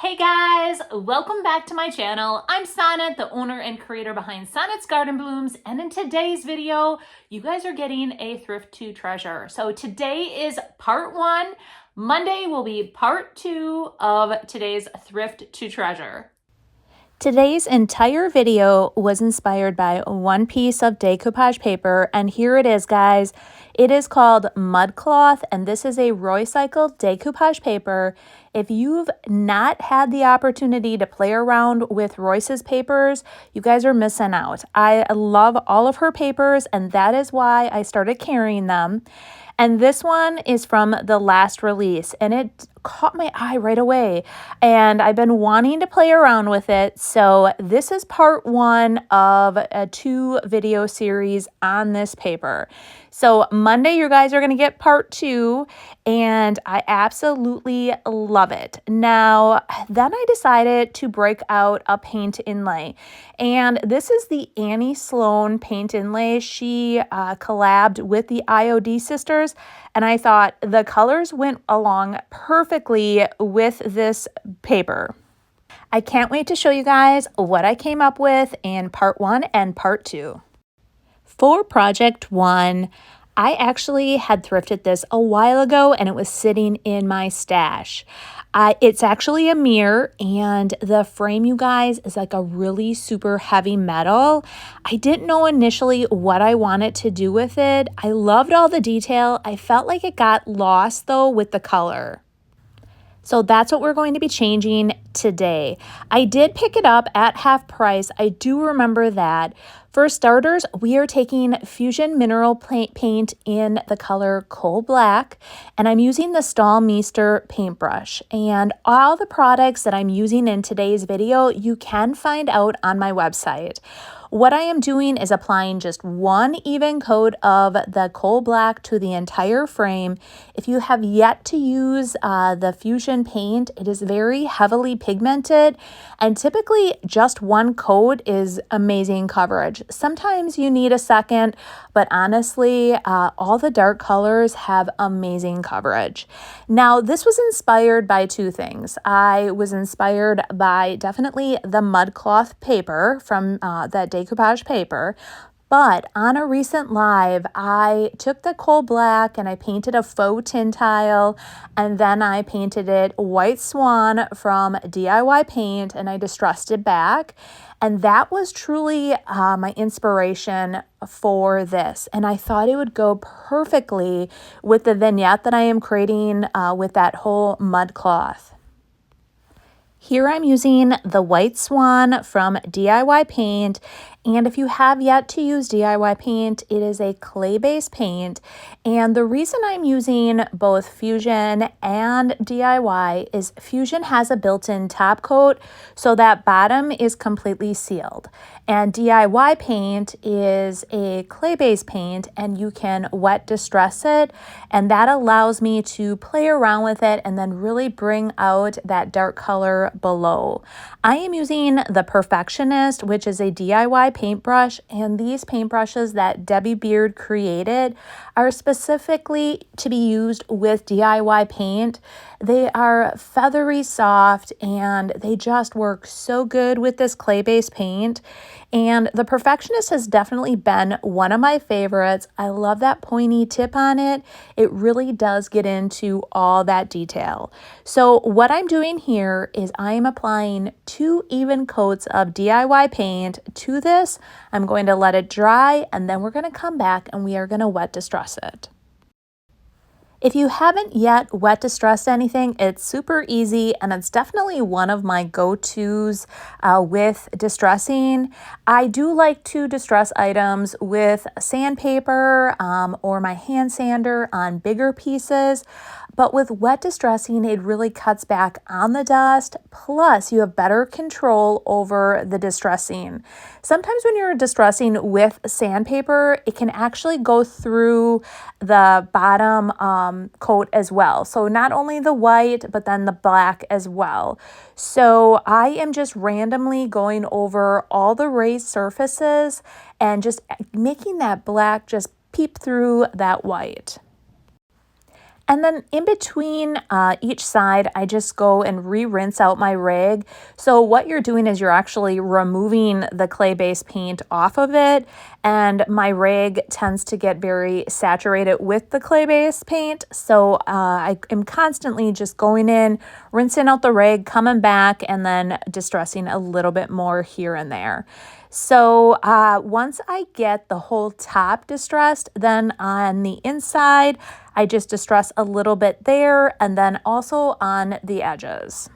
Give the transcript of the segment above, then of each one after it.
Hey guys, welcome back to my channel. I'm Sonnet, the owner and creator behind Sonnet's Garden Blooms, and in today's video, you guys are getting a thrift to treasure. So today is part one. Monday will be part two of today's thrift to treasure. Today's entire video was inspired by one piece of decoupage paper, and here it is, guys. It is called Mudcloth, and this is a Roycycled Decoupage Paper. If you've not had the opportunity to play around with Royce's papers, you guys are missing out. I love all of her papers, and that is why I started carrying them. And this one is from the last release, and it caught my eye right away. And I've been wanting to play around with it. So this is part one of a 2-video series on this paper. So Monday, you guys are going to get part 2, and I absolutely love it. Now, then I decided to break out a paint inlay, and this is the Annie Sloan Paint Inlay. She collabed with the IOD sisters, and I thought the colors went along perfectly with this paper. I can't wait to show you guys what I came up with in part 1 and part 2. For project 1, I actually had thrifted this a while ago and it was sitting in my stash. It's actually a mirror, and the frame, you guys, is like a really super heavy metal. I didn't know initially what I wanted to do with it. I loved all the detail. I felt like it got lost though with the color. So that's what we're going to be changing today. I did pick it up at half price. I do remember that. For starters, we are taking Fusion Mineral Paint in the color Coal Black, and I'm using the Stahlmeister paintbrush. And all the products that I'm using in today's video, you can find out on my website. What I am doing is applying just one even coat of the Coal Black to the entire frame. If you have yet to use the Fusion paint, it is very heavily pigmented, and typically just one coat is amazing coverage. Sometimes you need a second, but honestly, all the dark colors have amazing coverage. Now, this was inspired by 2 things. I was inspired by definitely the mudcloth paper from that decoupage paper, but on a recent live, I took the Coal Black and I painted a faux tin tile, and then I painted it White Swan from DIY Paint, and I distressed it back. And that was truly my inspiration for this. And I thought it would go perfectly with the vignette that I am creating with that whole mudcloth. Here I'm using the White Swan from DIY Paint, and if you have yet to use DIY Paint, it is a clay-based paint, and the reason I'm using both Fusion and DIY is Fusion has a built-in top coat, so that bottom is completely sealed, and DIY Paint is a clay-based paint, and you can wet distress it, and that allows me to play around with it and then really bring out that dark color below. I am using the Perfectionist, which is a DIY paintbrush, and these paintbrushes that Debbie Beard created are specifically to be used with DIY paint. They are feathery soft, and they just work so good with this clay-based paint. And the Perfectionist has definitely been one of my favorites. I love that pointy tip on it. It really does get into all that detail. So what I'm doing here is I am applying 2 even coats of DIY paint to this. I'm going to let it dry, and then we're going to come back and we are going to wet distress it. If you haven't yet wet distressed anything, it's super easy, and it's definitely one of my go-tos with distressing. I do like to distress items with sandpaper or my hand sander on bigger pieces, but with wet distressing, it really cuts back on the dust, plus you have better control over the distressing. Sometimes when you're distressing with sandpaper, it can actually go through the bottom coat as well. So not only the white, but then the black as well. So I am just randomly going over all the raised surfaces and just making that black just peep through that white. And then in between each side, I just go and re-rinse out my rig. So what you're doing is you're actually removing the clay-based paint off of it, and my rig tends to get very saturated with the clay-based paint. So I am constantly just going in, rinsing out the rig, coming back, and then distressing a little bit more here and there. So once I get the whole top distressed, then on the inside, I just distress a little bit there and then also on the edges.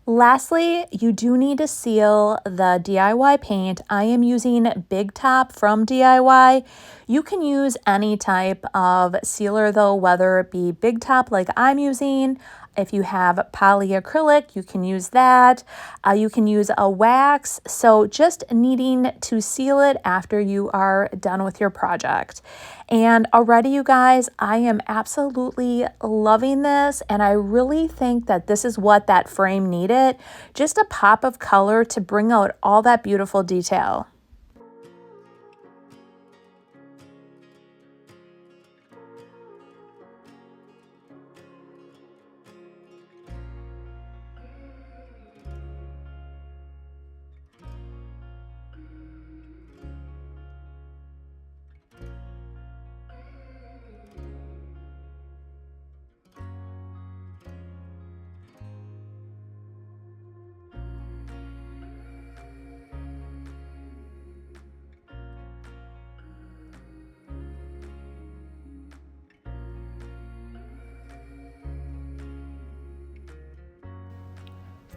Lastly, you do need to seal the DIY paint. I am using Big Top from DIY. You can use any type of sealer though, whether it be Big Top like I'm using. If you have polyacrylic, you can use that. You can use a wax. So just needing to seal it after you are done with your project. And already, you guys, I am absolutely loving this. And I really think that this is what that frame needed. Just a pop of color to bring out all that beautiful detail.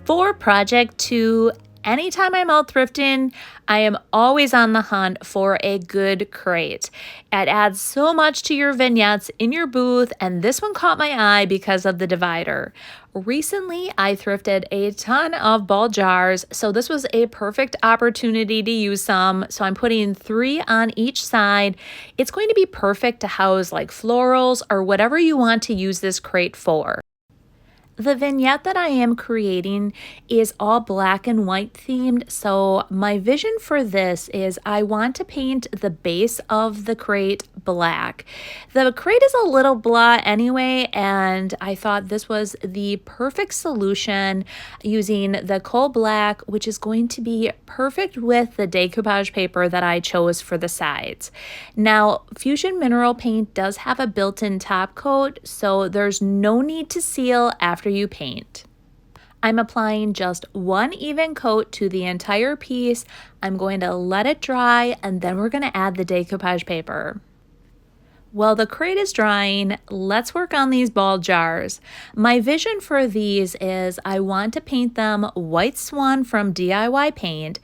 For project 2, anytime I'm out thrifting, I am always on the hunt for a good crate. It adds so much to your vignettes in your booth, and this one caught my eye because of the divider. Recently, I thrifted a ton of ball jars, so this was a perfect opportunity to use some. So I'm putting 3 on each side. It's going to be perfect to house like florals or whatever you want to use this crate for. The vignette that I am creating is all black and white themed, so my vision for this is I want to paint the base of the crate black. The crate is a little blah anyway, and I thought this was the perfect solution using the coal black, which is going to be perfect with the decoupage paper that I chose for the sides. Now, Fusion Mineral Paint does have a built-in top coat, so there's no need to seal after you paint. I'm applying just 1 even coat to the entire piece. I'm going to let it dry, and then we're going to add the decoupage paper. While the crate is drying, let's work on these ball jars. My vision for these is I want to paint them White Swan from DIY Paint.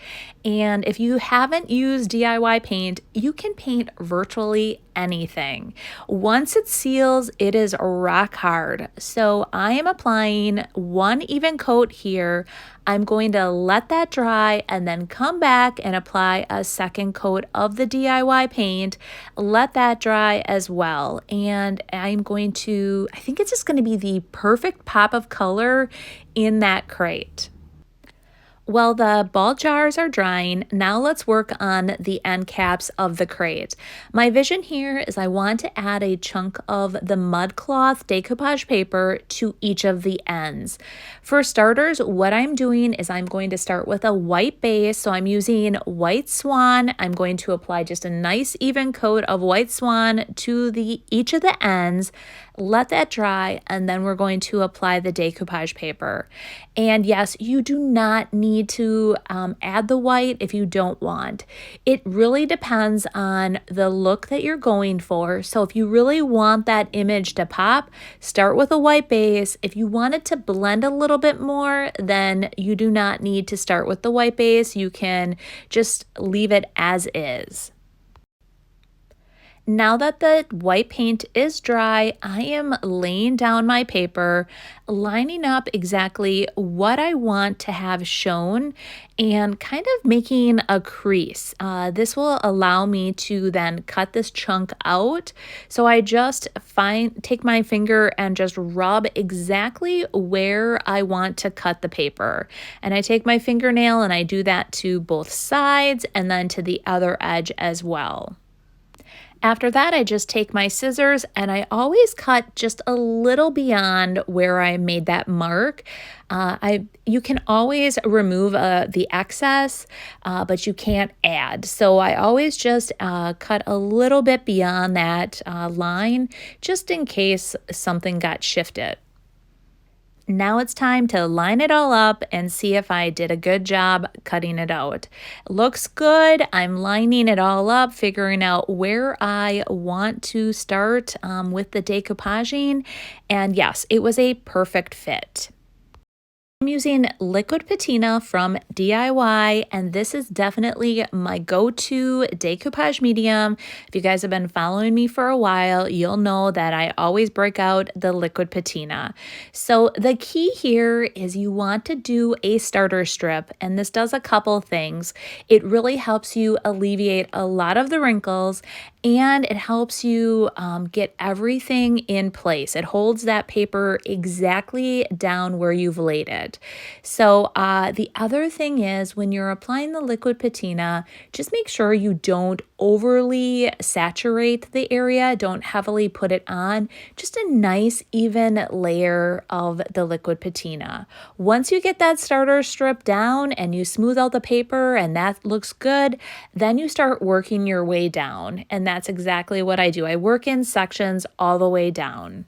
And if you haven't used DIY Paint, you can paint virtually anything. Once it seals, it is rock hard. So I am applying 1 even coat here. I'm going to let that dry and then come back and apply a second coat of the DIY paint. Let that dry as well. And I'm going to, I think it's just going to be the perfect pop of color in that crate. While the ball jars are drying, now let's work on the end caps of the crate. My vision here is I want to add a chunk of the mudcloth decoupage paper to each of the ends. For starters, what I'm doing is I'm going to start with a white base. So I'm using White Swan. I'm going to apply just a nice even coat of White Swan to each of the ends. Let that dry, and then we're going to apply the decoupage paper. And yes, you do not need to add the white if you don't want. It really depends on the look that you're going for. So if you really want that image to pop, start with a white base. If you want it to blend a little bit more, then you do not need to start with the white base. You can just leave it as is. Now that the white paint is dry, I am laying down my paper, lining up exactly what I want to have shown, and kind of making a crease. This will allow me to then cut this chunk out. So I just take my finger and just rub exactly where I want to cut the paper. And I take my fingernail and I do that to both sides and then to the other edge as well. After that, I just take my scissors and I always cut just a little beyond where I made that mark. You can always remove the excess, but you can't add. So I always just cut a little bit beyond that line, just in case something got shifted. Now it's time to line it all up and see if I did a good job cutting it out. Looks good. I'm lining it all up, figuring out where I want to start with the decoupaging. And yes, it was a perfect fit. I'm using liquid patina from DIY, and this is definitely my go-to decoupage medium. If you guys have been following me for a while, you'll know that I always break out the liquid patina. So the key here is you want to do a starter strip, and this does a couple things. It really helps you alleviate a lot of the wrinkles, and it helps you get everything in place. It holds that paper exactly down where you've laid it. So the other thing is when you're applying the liquid patina, just make sure you don't overly saturate the area. Don't heavily put it on. Just a nice even layer of the liquid patina. Once you get that starter strip down and you smooth out the paper and that looks good, then you start working your way down. And that's exactly what I do. I work in sections all the way down.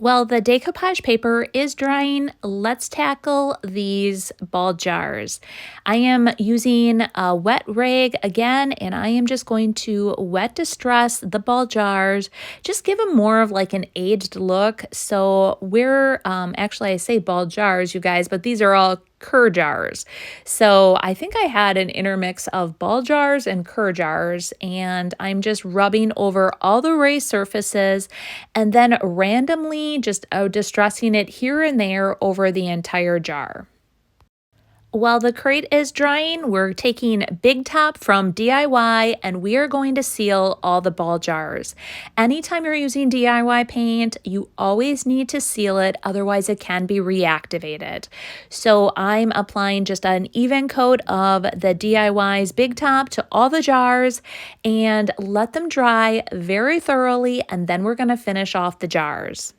Well, the decoupage paper is drying. Let's tackle these ball jars. I am using a wet rag again, and I am just going to wet distress the ball jars. Just give them more of like an aged look. So actually I say ball jars, you guys, but these are all cur jars. So I think I had an intermix of ball jars and cur jars, and I'm just rubbing over all the raised surfaces and then randomly just distressing it here and there over the entire jar. While the crate is drying, we're taking Big Top from DIY and we are going to seal all the ball jars. Anytime you're using DIY paint, you always need to seal it, otherwise it can be reactivated. So I'm applying just an even coat of the DIY's Big Top to all the jars and let them dry very thoroughly, and then we're going to finish off the jars.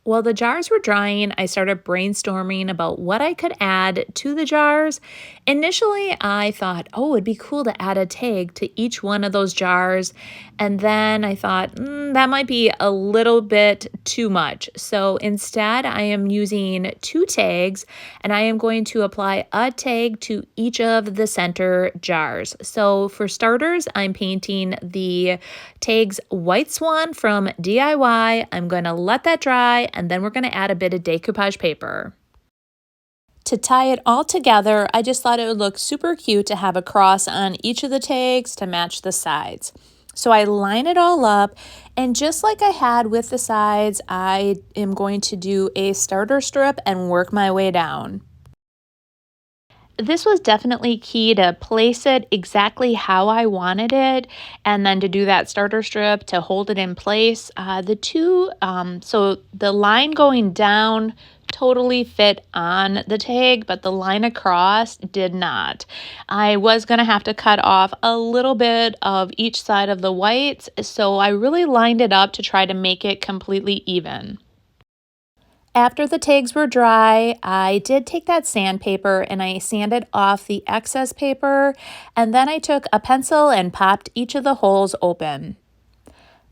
While the jars were drying, I started brainstorming about what I could add to the jars. Initially, I thought, oh, it'd be cool to add a tag to each one of those jars. And then I thought, that might be a little bit too much. So instead, I am using 2 tags, and I am going to apply a tag to each of the center jars. So for starters, I'm painting the tags White Swan from DIY. I'm going to let that dry, and then we're going to add a bit of decoupage paper. To tie it all together, I just thought it would look super cute to have a cross on each of the tags to match the sides. So I line it all up, and just like I had with the sides, I am going to do a starter strip and work my way down. This was definitely key to place it exactly how I wanted it, and then to do that starter strip to hold it in place. So the line going down totally fit on the tag, but the line across did not. I was going to have to cut off a little bit of each side of the whites, so I really lined it up to try to make it completely even. After the tags were dry, I did take that sandpaper and I sanded off the excess paper, and then I took a pencil and popped each of the holes open.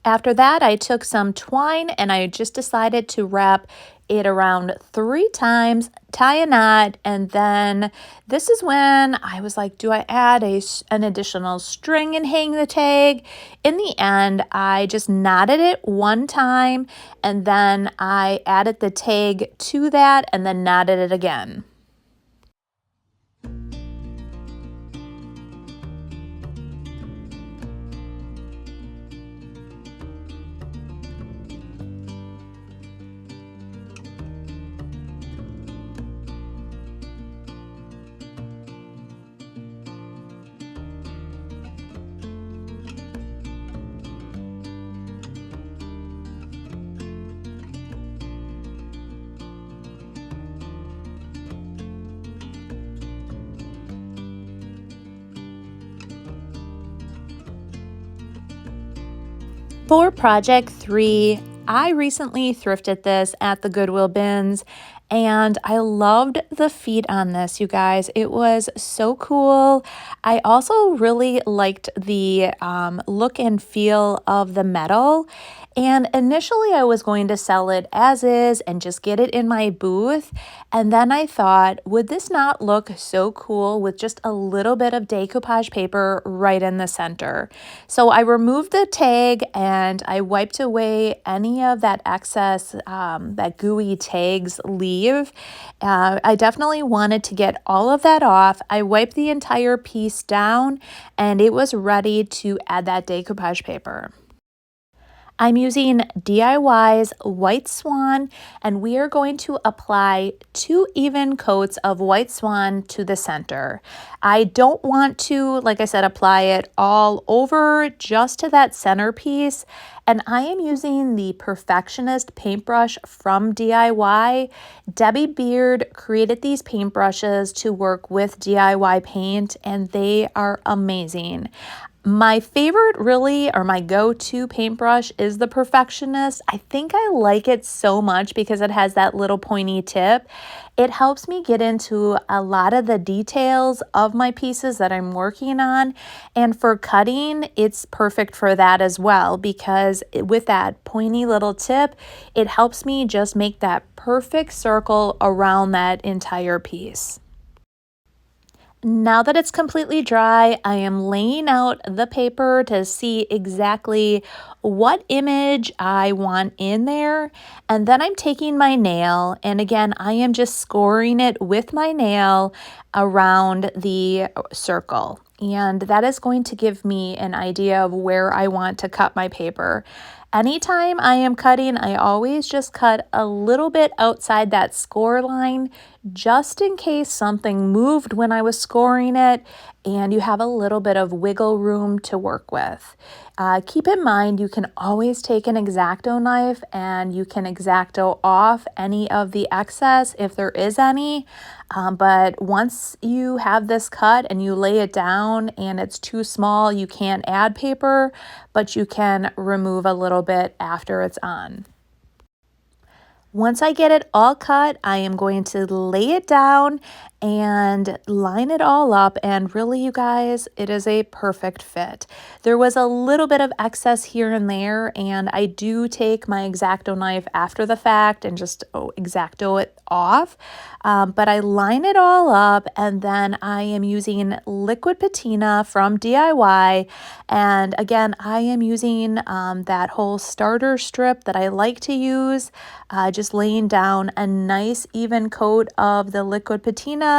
After that, I took some twine and I just decided to wrap it around 3 times, tie a knot, and then this is when I was like, do I add an additional string and hang the tag? In the end, I just knotted it 1 time, and then I added the tag to that and then knotted it again. For project 3, I recently thrifted this at the Goodwill bins and I loved the feet on this, you guys. It was so cool. I also really liked the look and feel of the metal. And initially I was going to sell it as is and just get it in my booth. And then I thought, would this not look so cool with just a little bit of decoupage paper right in the center? So I removed the tag and I wiped away any of that excess, that gooey tags leave. I definitely wanted to get all of that off. I wiped the entire piece down and it was ready to add that decoupage paper. I'm using DIY's White Swan, and we are going to apply 2 even coats of White Swan to the center. I don't want to, like I said, apply it all over, just to that centerpiece. And I am using the Perfectionist paintbrush from DIY. Debbie Beard created these paintbrushes to work with DIY paint, and they are amazing. My favorite really, or my go-to paintbrush is the Perfectionist. I think I like it so much because it has that little pointy tip. It helps me get into a lot of the details of my pieces that I'm working on. And for cutting, it's perfect for that as well because with that pointy little tip, it helps me just make that perfect circle around that entire piece. Now that it's completely dry, I am laying out the paper to see exactly what image I want in there. And then I'm taking my nail, and again, I am just scoring it with my nail around the circle. And that is going to give me an idea of where I want to cut my paper. Anytime I am cutting, I always just cut a little bit outside that score line, just in case something moved when I was scoring it, and you have a little bit of wiggle room to work with. Keep in mind, you can always take an X-Acto knife and you can X-Acto off any of the excess if there is any. But once you have this cut and you lay it down and it's too small, you can't add paper, but you can remove a little bit after it's on. Once I get it all cut, I am going to lay it down and line it all up, and really, you guys, it is a perfect fit. There was a little bit of excess here and there, and I do take my X-Acto knife after the fact and just X-Acto it off, but I line it all up, and then I am using liquid patina from DIY, and again, I am using that whole starter strip that I like to use, just laying down a nice even coat of the liquid patina,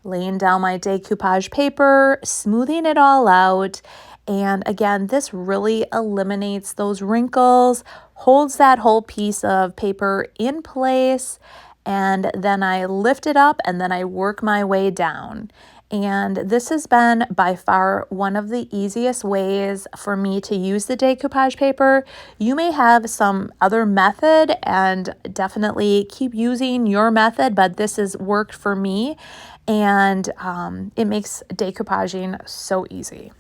laying down my decoupage paper, smoothing it all out. And again, this really eliminates those wrinkles, holds that whole piece of paper in place, and then I lift it up and then I work my way down. And this has been by far one of the easiest ways for me to use the decoupage paper. You may have some other method and definitely keep using your method, but this has worked for me, and it makes decoupaging so easy.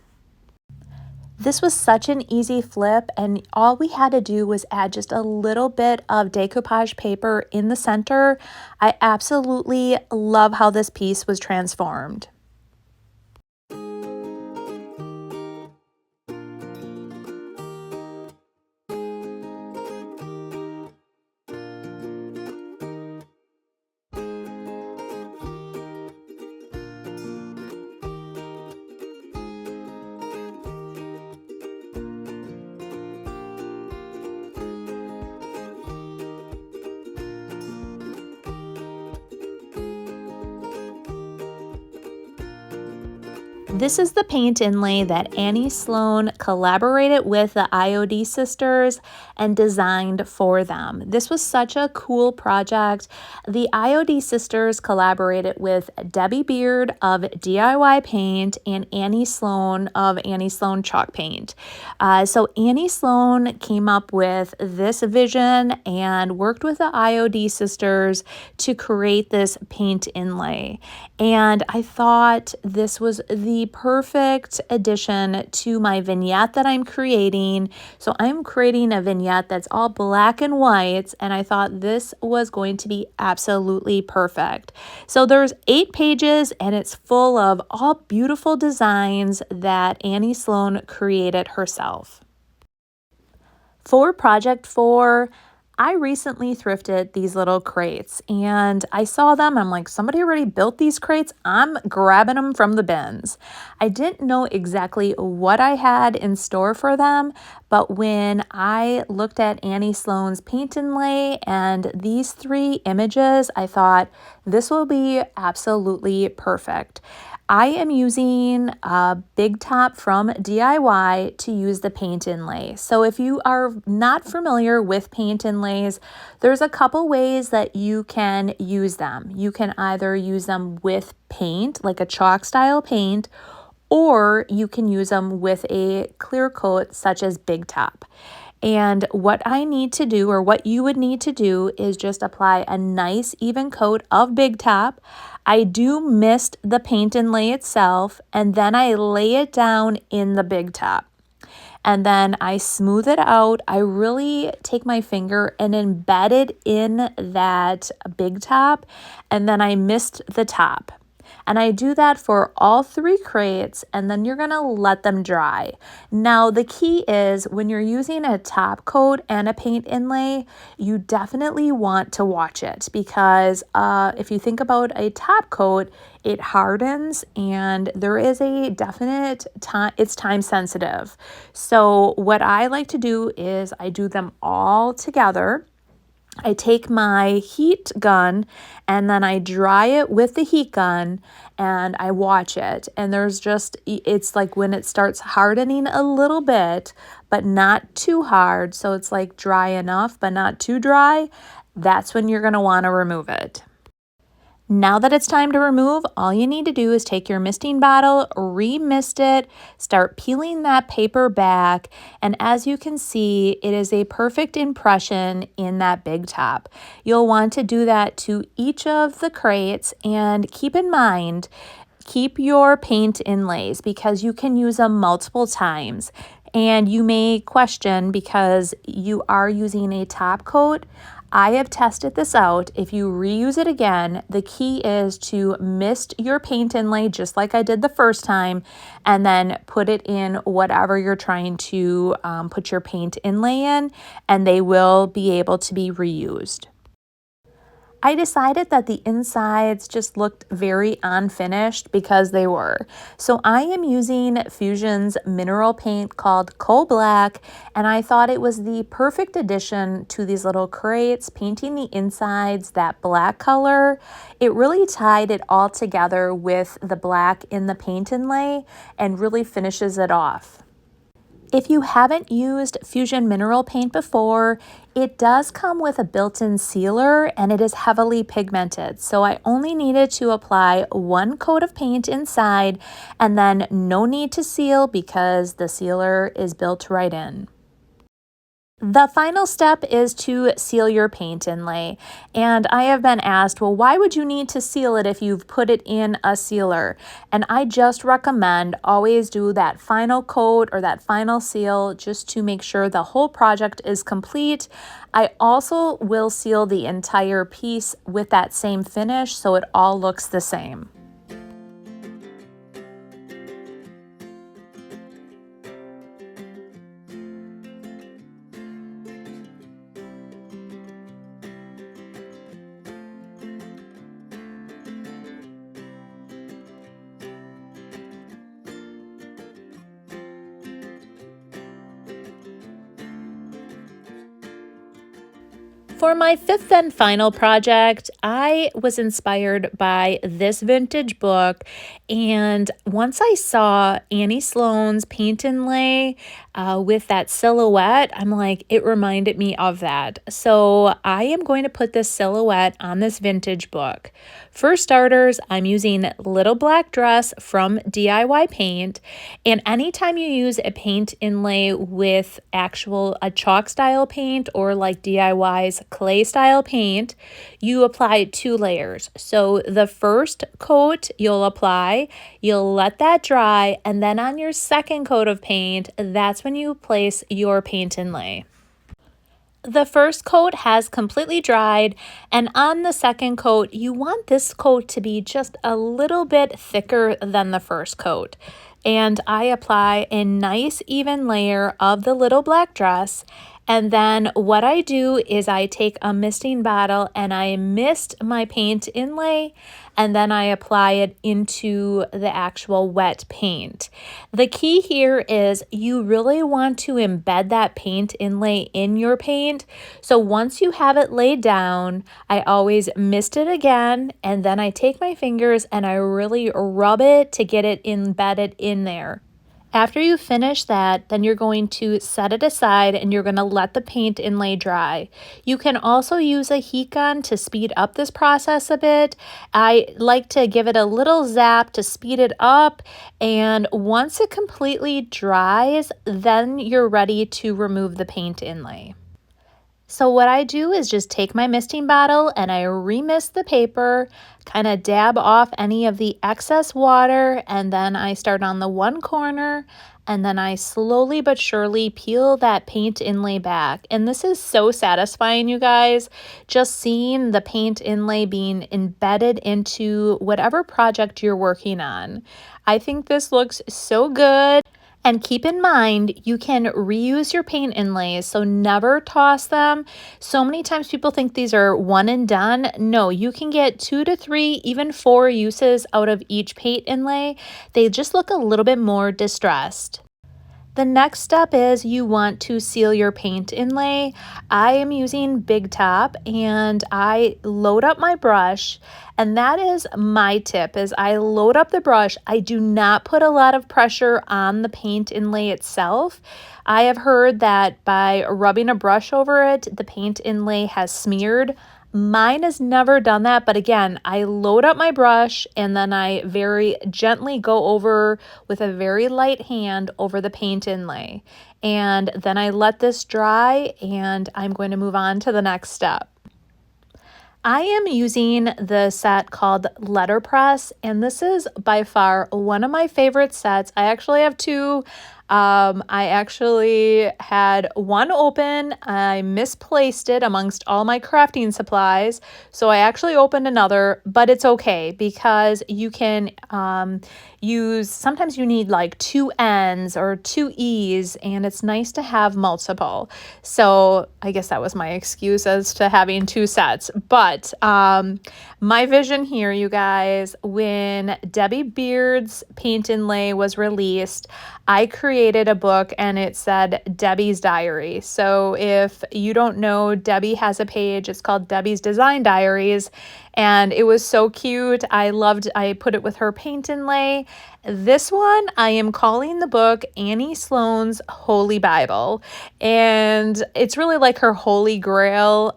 This was such an easy flip, and all we had to do was add just a little bit of decoupage paper in the center. I absolutely love how this piece was transformed. This is the paint inlay that Annie Sloan collaborated with the IOD sisters and designed for them. This was such a cool project. The IOD sisters collaborated with Debbie Beard of DIY Paint and Annie Sloan of Annie Sloan Chalk Paint. So Annie Sloan came up with this vision and worked with the IOD sisters to create this paint inlay. And I thought this was the the perfect addition to my vignette that I'm creating. So I'm creating a vignette that's all black and white, and I thought this was going to be absolutely perfect. So there's 8 pages, and it's full of all beautiful designs that Annie Sloan created herself. For project 4, I recently thrifted these little crates, and I saw them. I'm like, somebody already built these crates. I'm grabbing them from the bins. I didn't know exactly what I had in store for them, but when I looked at Annie Sloan's Paint Inlay and these 3 images, I thought this will be absolutely perfect. I am using a big top from DIY to use the paint inlay. So if you are not familiar with paint inlays, there's a couple ways that you can use them. You can either use them with paint, like a chalk style paint, or you can use them with a clear coat such as Big Top. And what I need to do, or what you would need to do, is just apply a nice even coat of Big Top. I do mist the paint inlay itself, and then I lay it down in the Big Top. And then I smooth it out. I really take my finger and embed it in that Big Top, and then I mist the top. And I do that for all 3 crates, and then you're gonna let them dry. Now, the key is when you're using a top coat and a paint inlay, you definitely want to watch it, because if you think about a top coat, it hardens, and there is a definite time, it's time sensitive. So what I like to do is I do them all together. I take my heat gun and then I dry it with the heat gun and I watch it. And it's like when it starts hardening a little bit, but not too hard. So it's like dry enough, but not too dry. That's when you're going to want to remove it. Now that it's time to remove, all you need to do is take your misting bottle, re-mist it, start peeling that paper back, and as you can see, it is a perfect impression in that Big Top. You'll want to do that to each of the crates, and keep in mind, keep your paint inlays because you can use them multiple times. And you may question because you are using a top coat. I have tested this out. If you reuse it again, the key is to mist your paint inlay just like I did the first time, and then put it in whatever you're trying to put your paint inlay in, and they will be able to be reused. I decided that the insides just looked very unfinished because they were. So I am using Fusion's mineral paint called Coal Black, and I thought it was the perfect addition to these little crates, painting the insides that black color. It really tied it all together with the black in the paint inlay and really finishes it off. If you haven't used Fusion mineral paint before, it does come with a built-in sealer and it is heavily pigmented. So I only needed to apply 1 coat of paint inside and then no need to seal because the sealer is built right in. The final step is to seal your paint inlay, and I have been asked, well, why would you need to seal it if you've put it in a sealer? And I just recommend always do that final coat or that final seal just to make sure the whole project is complete. I also will seal the entire piece with that same finish so it all looks the same. For my 5th and final project, I was inspired by this vintage book, and once I saw Annie Sloan's Paint Inlay with that silhouette, I'm like, it reminded me of that. So I am going to put this silhouette on this vintage book. For starters, I'm using Little Black Dress from DIY Paint, and anytime you use a paint inlay with a chalk style paint or like DIY's clay style paint, you apply 2 layers. So the first coat you'll apply, you'll let that dry, and then on your second coat of paint, that's when you place your paint inlay. The first coat has completely dried, and on the second coat, you want this coat to be just a little bit thicker than the first coat. And I apply a nice even layer of the little black dress. And then what I do is I take a misting bottle and I mist my paint inlay, and then I apply it into the actual wet paint. The key here is you really want to embed that paint inlay in your paint. So once you have it laid down, I always mist it again, and then I take my fingers and I really rub it to get it embedded in there. After you finish that, then you're going to set it aside and you're going to let the paint inlay dry. You can also use a heat gun to speed up this process a bit. I like to give it a little zap to speed it up, and once it completely dries, then you're ready to remove the paint inlay. So what I do is just take my misting bottle and I remist the paper, kind of dab off any of the excess water, and then I start on the one corner, and then I slowly but surely peel that paint inlay back. And this is so satisfying, you guys, just seeing the paint inlay being embedded into whatever project you're working on. I think this looks so good. And keep in mind, you can reuse your paint inlays, so never toss them. So many times people think these are one and done. No, you can get 2 to 3, even 4 uses out of each paint inlay. They just look a little bit more distressed. The next step is you want to seal your paint inlay. I am using Big Top and I load up my brush, and that is my tip, is I load up the brush. I do not put a lot of pressure on the paint inlay itself. I have heard that by rubbing a brush over it, the paint inlay has smeared. Mine has never done that, but again, I load up my brush and then I very gently go over with a very light hand over the paint inlay. And then I let this dry and I'm going to move on to the next step. I am using the set called Letterpress, and this is by far one of my favorite sets. I actually have 2. I actually had one open. I misplaced it amongst all my crafting supplies, so I actually opened another, but it's okay because you can sometimes you need like 2 N's or 2 E's, and it's nice to have multiple. So I guess that was my excuse as to having 2 sets. But my vision here, you guys, when Debbie Beard's paint inlay was released, I created a book and it said Debbie's Diary. So if you don't know, Debbie has a page. It's called Debbie's Design Diaries, and it was so cute. I put it with her paint inlay. This one, I am calling the book Annie Sloan's Holy Bible, and it's really like her holy grail.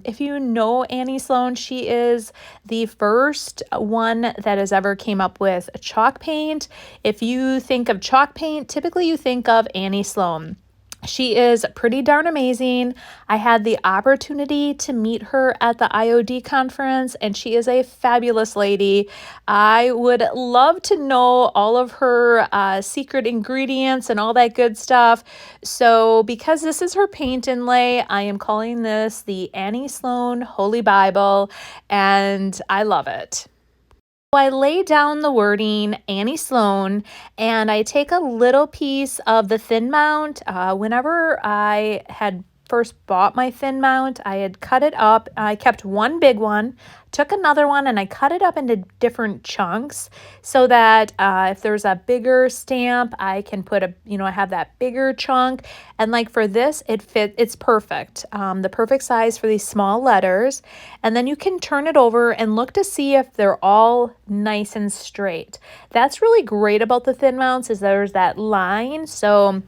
If you know Annie Sloan, she is the first one that has ever came up with chalk paint. If you think of chalk paint, typically you think of Annie Sloan. She is pretty darn amazing. I had the opportunity to meet her at the IOD conference, and she is a fabulous lady. I would love to know all of her secret ingredients and all that good stuff. So because this is her paint inlay, I am calling this the Annie Sloan Holy Bible, and I love it. I lay down the wording Annie Sloan, and I take a little piece of the thin mount. Whenever I had first bought my thin mount, I had cut it up. I kept one big one, took another one, and I cut it up into different chunks so that if there's a bigger stamp, I can put I have that bigger chunk. And like for this, it's perfect. The perfect size for these small letters. And then you can turn it over and look to see if they're all nice and straight. That's really great about the thin mounts, is there's that line. So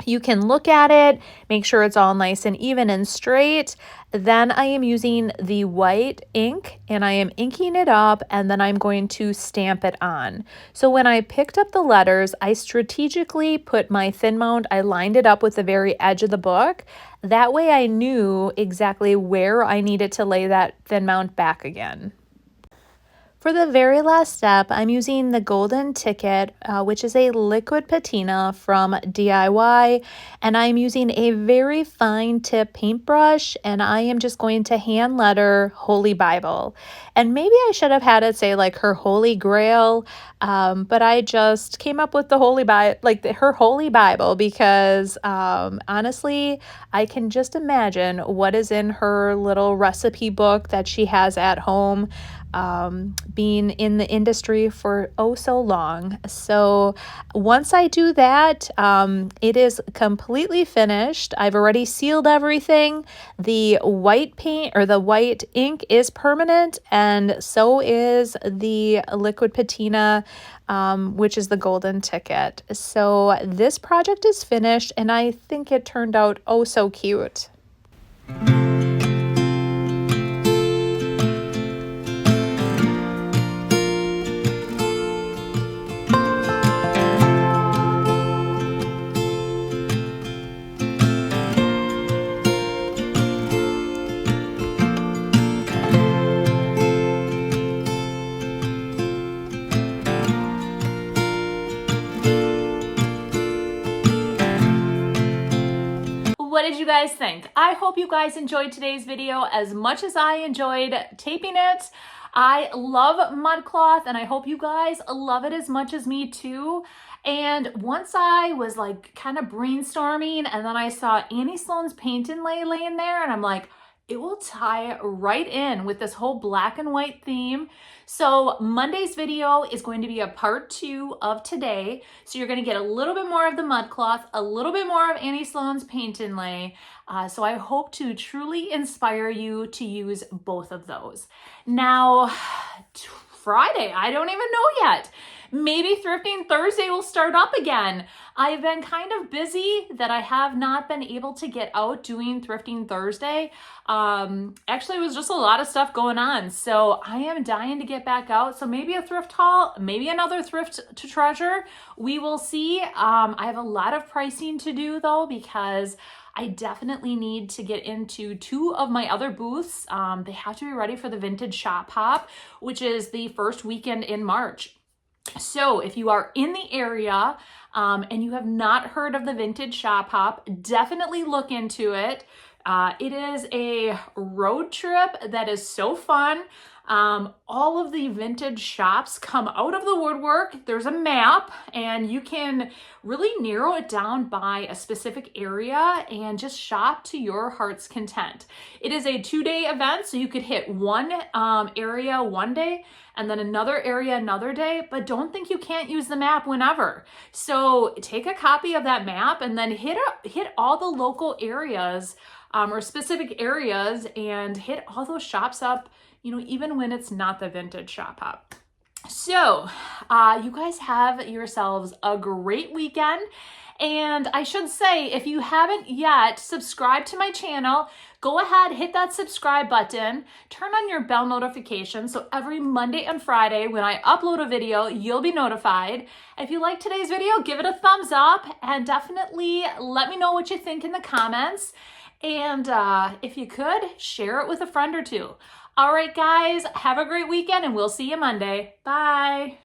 You can look at it, make sure it's all nice and even and straight. Then I am using the white ink and I am inking it up, and then I'm going to stamp it on. So when I picked up the letters, I strategically put my thin mount, I lined it up with the very edge of the book. That way I knew exactly where I needed to lay that thin mount back again. For the very last step, I'm using the golden ticket, which is a liquid patina from DIY, and I'm using a very fine tip paintbrush, and I am just going to hand letter Holy Bible. And maybe I should have had it say like her Holy Grail, but I just came up with the Holy Bible, like her Holy Bible, because honestly, I can just imagine what is in her little recipe book that she has at home. Being in the industry for oh so long. So once I do that, it is completely finished. I've already sealed everything. The white paint or the white ink is permanent, and so is the liquid patina, which is the golden ticket. So this project is finished, and I think it turned out oh so cute. What did you guys think? I hope you guys enjoyed today's video as much as I enjoyed taping it. I love mudcloth, and I hope you guys love it as much as me too. And once I was like kind of brainstorming, and then I saw Annie Sloan's Paint Inlay laying there, and I'm like, it will tie right in with this whole black and white theme. So Monday's video is going to be a part 2 of today. So you're going to get a little bit more of the mudcloth, a little bit more of Annie Sloan's Paint Inlay. So I hope to truly inspire you to use both of those. Now, Friday, I don't even know yet. Maybe Thrifting Thursday will start up again. I've been kind of busy that I have not been able to get out doing Thrifting Thursday. Actually, it was just a lot of stuff going on. So I am dying to get back out. So maybe a thrift haul, maybe another thrift to treasure. We will see. I have a lot of pricing to do though, because I definitely need to get into 2 of my other booths. They have to be ready for the Vintage Shop Hop, which is the first weekend in March. So if you are in the area and you have not heard of the Vintage Shop Hop, definitely look into it. It is a road trip that is so fun. All of the vintage shops come out of the woodwork. There's a map, and you can really narrow it down by a specific area and just shop to your heart's content. It is a 2-day event, so you could hit one area one day and then another area another day, but don't think you can't use the map whenever. So take a copy of that map and then hit all the local areas or specific areas and hit all those shops up, you know, even when it's not the Vintage Shop Hop. So you guys have yourselves a great weekend. And I should say, if you haven't yet subscribed to my channel, go ahead, hit that subscribe button, turn on your bell notification so every Monday and Friday when I upload a video, you'll be notified. If you like today's video, give it a thumbs up and definitely let me know what you think in the comments. And if you could, share it with a friend or two. All right, guys, have a great weekend and we'll see you Monday. Bye.